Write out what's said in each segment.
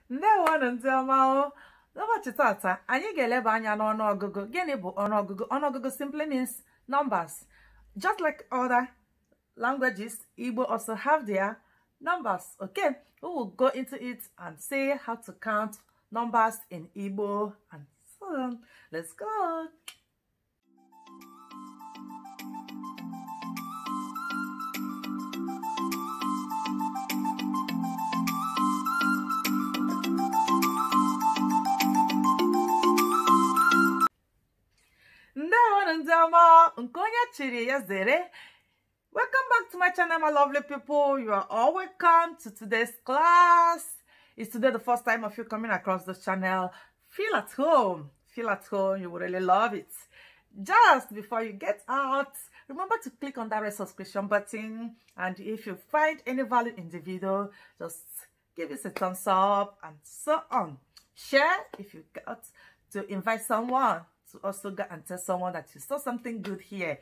Ndewo ndị ọma o. N'ụbọchị tata anyị ga-eleba anya n'ọnụọgụgụ. Gịnị bụ ọnụọgụgụ? Ọnụọgụgụ simply means numbers. Just like other languages, Igbo also have their numbers. Okay, we will go into it and see how to count numbers in Igbo and so on. Let's go. Welcome back to my channel, my lovely people. You are all welcome to today's class. Is today the first time of you coming across this channel? Feel at home. Feel at home. You will really love it. Just before you get out, remember to click on that red subscription button. And if you find any value in the video, just give it a thumbs up and so on. Share if you got to invite someone to also go and tell someone that you saw something good here.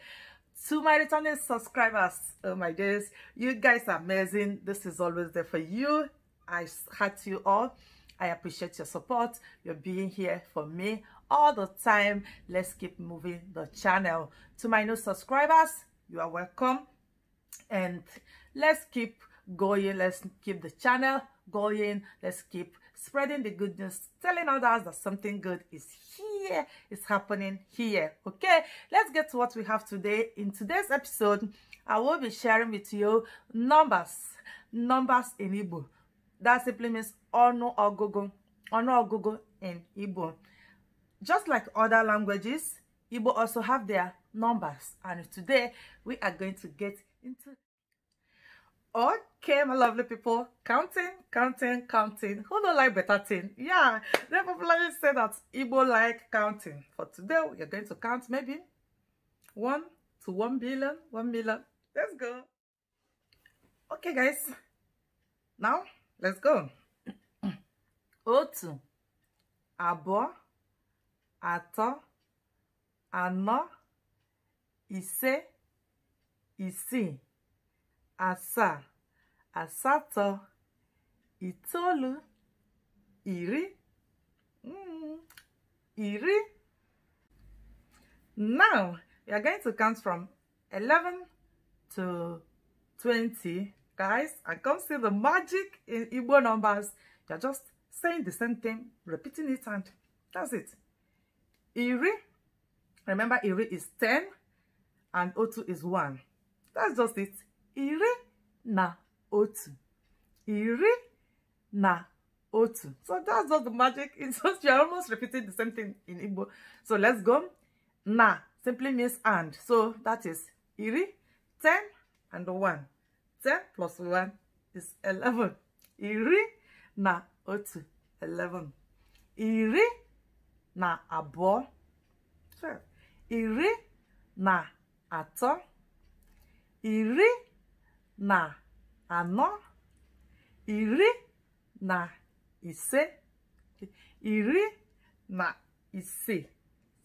To my returning subscribers, oh my days, you guys are amazing. This is always there for you. I heart you all. I appreciate your support. You're being here for me all the time. Let's keep moving the channel. To my new subscribers, you are welcome. And let's keep going. Let's keep the channel going. Let's keep spreading the good news, telling others that something good is here, it's happening here. Okay, let's get to what we have today. In today's episode, I will be sharing with you numbers in Igbo. That simply means Ọnụọgụgụ in Igbo. Just like other languages, Igbo also have their numbers, and today we are going to get into. Okay, my lovely people, counting. Who don't like better thing? Yeah, they popularly say that Igbo like counting. For today, we are going to count maybe 1 to 1 billion, 1 million. Let's go. Okay, guys. Now, let's go. Otu, abụọ, atọ, anọ, ise, isii, asaa, asatọ, itoolu, iri. Iri. Now, we are going to count from 11 to 20. Guys, I can't see the magic in Igbo numbers. You're just saying the same thing, repeating it, and that's it. Iri. Remember, Iri is 10 and Otu is 1. That's just it. Iri na otu. Iri na otu. So that's just the magic. It's just you're almost repeating the same thing in Igbo. So let's go. Na simply means and. So that is Iri, 10 and 1. 10 plus 1 is 11. Iri na otu, 11. Iri na abụọ, 12. Iri na atọ. Iri na anọ. Iri na ise. Iri na isii,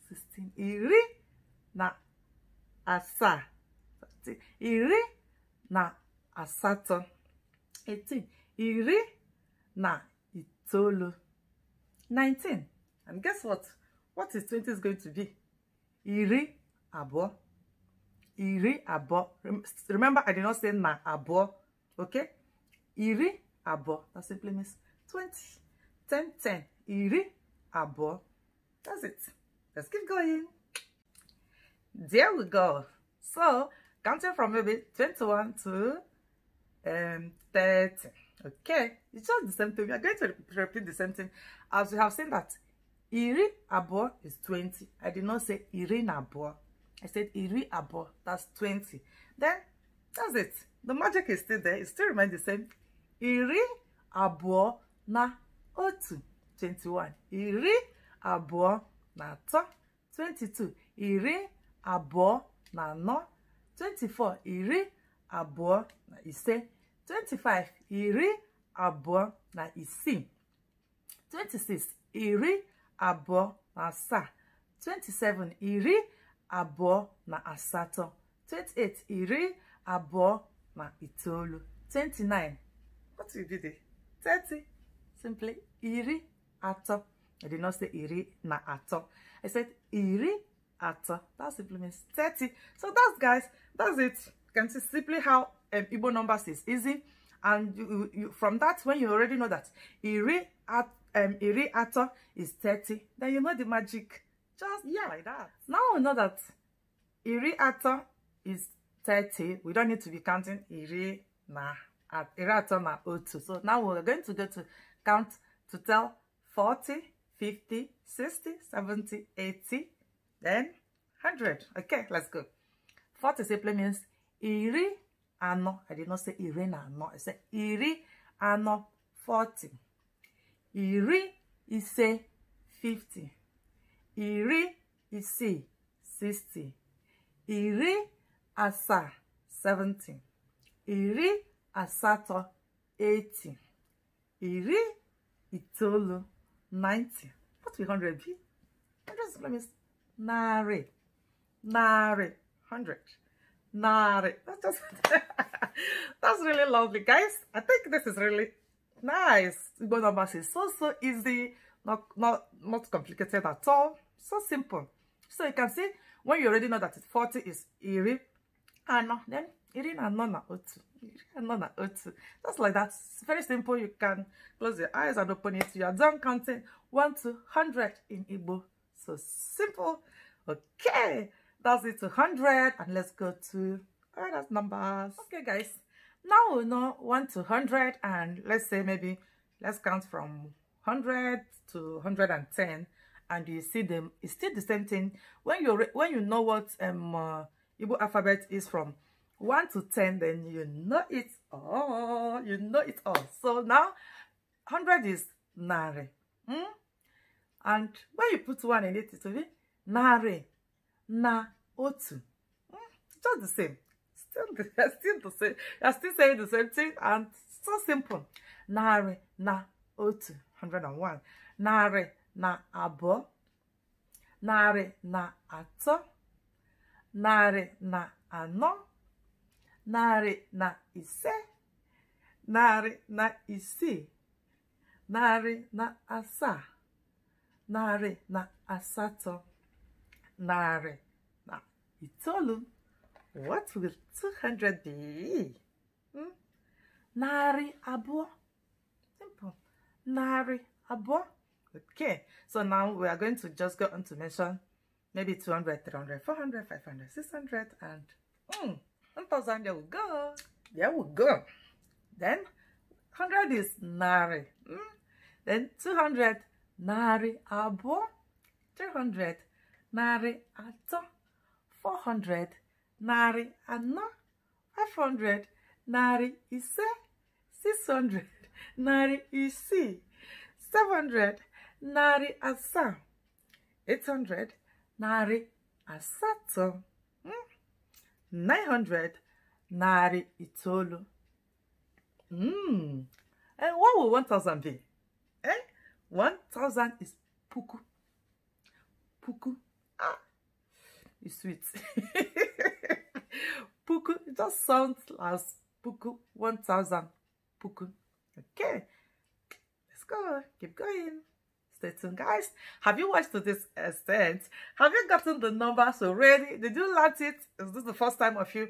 16. Iri na asaa, 17. Iri na asatọ, 18. Iri na itoolu, 19. And guess what? What is 20 is going to be? Iri abụọ. Iri abụọ. Remember, I did not say na abụọ. Okay? Iri abụọ. That simply means 20. 10, 10. Iri abụọ. That's it. Let's keep going. There we go. So, counting from maybe 21 to 30. Okay? It's just the same thing. We are going to repeat the same thing. As we have seen that Iri abụọ is 20. I did not say Iri na abụọ. I said Iri abụọ. That's 20. Then, that's it. The magic is still there. It still remains the same. Iri abụọ na otu, 21. Iri abụọ na atọ, 22. Iri abụọ na anọ, 24. Iri abụọ na ise, 25. Iri abụọ na isii, 26. Iri abụọ na asaa, 27. Iri abụọ na asatọ, 28. Iri abụọ na itoolu, 29. What will be there? 30. simply iri ato. I did not say iri na ato. I said iri ato. That simply means 30. So that's, guys, that's it. You can see simply how Igbo numbers is easy. And you from that, when you already know that iri ato is 30, then you know the magic. Just like that. Now we know that iri ato is 30. We don't need to be counting iri ato na otu. So now we're going to go to count to tell 40, 50, 60, 70, 80, then 100. Okay, let's go. 40 simply means iri ano. I did not say iri na ano. I said iri ano 40. Iri ise 50. Iri isi 60. Iri asa 70. Iri asato 80. Iri itolu 90. What will 100 be? 100 simply means nari. Nari. 100. Nari. That's just that's really lovely, guys. I think this is really nice. Igbo numbers is so easy, not complicated at all. So simple. So you can see when you already know that 40 is iri ano, then iri ano na otu. Iri ano na otu. Just like that. It's very simple. You can close your eyes and open it. You are done counting 1 to 100 in Igbo. So simple. Okay, that's it to 100, and let's go to other numbers. Okay, guys. Now we know 1 to 100, and let's say maybe let's count from 100 to 110, and you see them. It's still the same thing. When you know what Igbo alphabet is from 1 to 10, then you know it all. You know it all. So now 100 is nare, and when you put 1 in it, it will be nare na otu. Just the same. Still the same. You're still saying the same thing, and so simple. Nare na otu, 101. Nare na abo. Nare na ato. Nare na ano. Nare na ise. Nare na isi. Nare na asa. Nare na asato. Nare na itolu. What will 200 be? Nari abo. Simple. Nari abo. Okay. So now we are going to just go on to mention maybe 200, 300, 400, 500, 600, and 1,000. There we go. There we go. Then 100 is nari. Then 200 nari abo. 300 nari ato. 400 nari ano. 500 nari ise. 600 nari isi. 700 nari asa. 800 nari asato. 900 nari itolu. And what will 1,000 be? 1,000 is puku. Puku. It's sweet. Puku. It just sounds as puku. 1,000 puku. Okay. Let's go. Keep going. Stay tuned, guys. Have you watched to this extent? Have you gotten the numbers already? Did you learn it? Is this the first time of you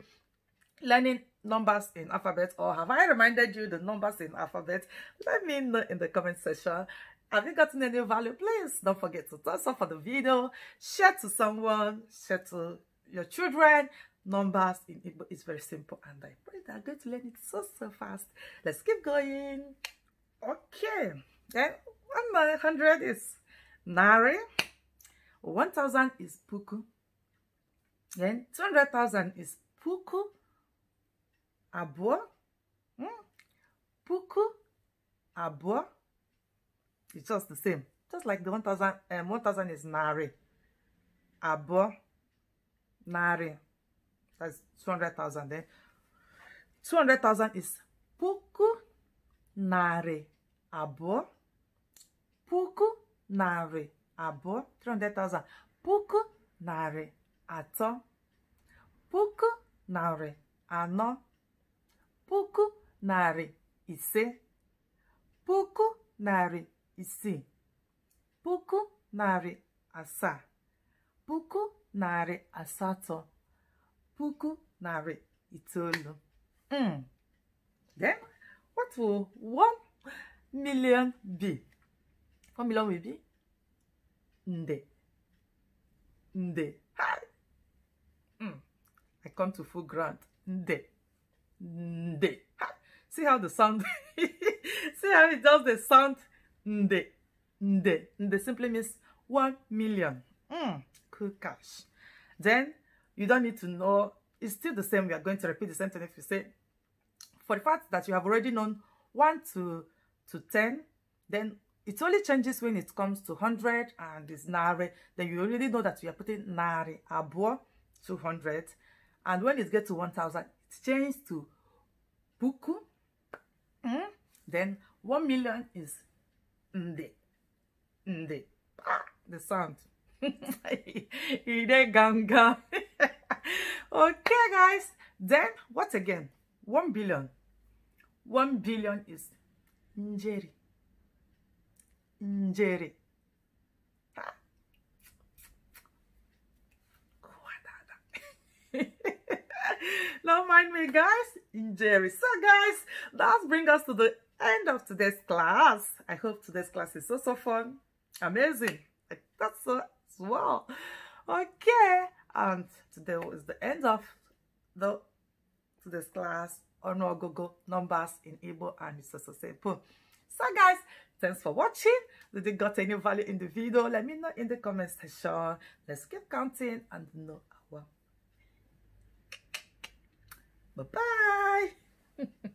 learning numbers in alphabet, or have I reminded you the numbers in alphabet? Let me know in the comment section. Have you gotten any value? Please don't forget to thumbs up for the video, share to someone, share to your children. Numbers in Igbo is very simple, and I pray that I'm going to learn it so fast. Let's keep going. Okay, then 100 is nari, 1,000 is puku, then 200,000 is puku abo, puku abo. It's just the same, just like the 1,000. 1,000 is nari, abo, nari. That's 200,000. Then 200,000 is puku nari abo, puku nari abo. 300,000 puku nari ato, puku nari ano, puku nari ise, puku narị isii, puku narị asaa, puku narị asatọ, puku narị itoolu. Then, what will 1,000,000 be? 1,000,000 will be nde. Nde. Hi. I come to full ground. Nde. Nde. Hi. See how the sound, see how it does the sound. Nde. Nde. Nde simply means 1,000,000. Cool cash. Then, you don't need to know. It's still the same. We are going to repeat the same thing if you say, for the fact that you have already known 1 to 10, then it only changes when it comes to 100 and it's nare. Then you already know that we are putting nare abo 200. And when it gets to 1,000, it changes to puku. Then 1,000,000 is nde. Nde. The sound. Ide ganga. Okay, guys. Then what again? 1 billion. 1 billion is njeri. Njeri. Don't mind me, guys. Njeri. So, guys, that brings us to the end of today's class. I hope today's class is so fun. Amazing. That's so as well. Okay. And today is the end of today's class. Ọnụọgụgụ numbers in Igbo, and it's also simple. So guys, thanks for watching. Did you got any value in the video? Let me know in the comment section. Let's keep counting and know our bye bye.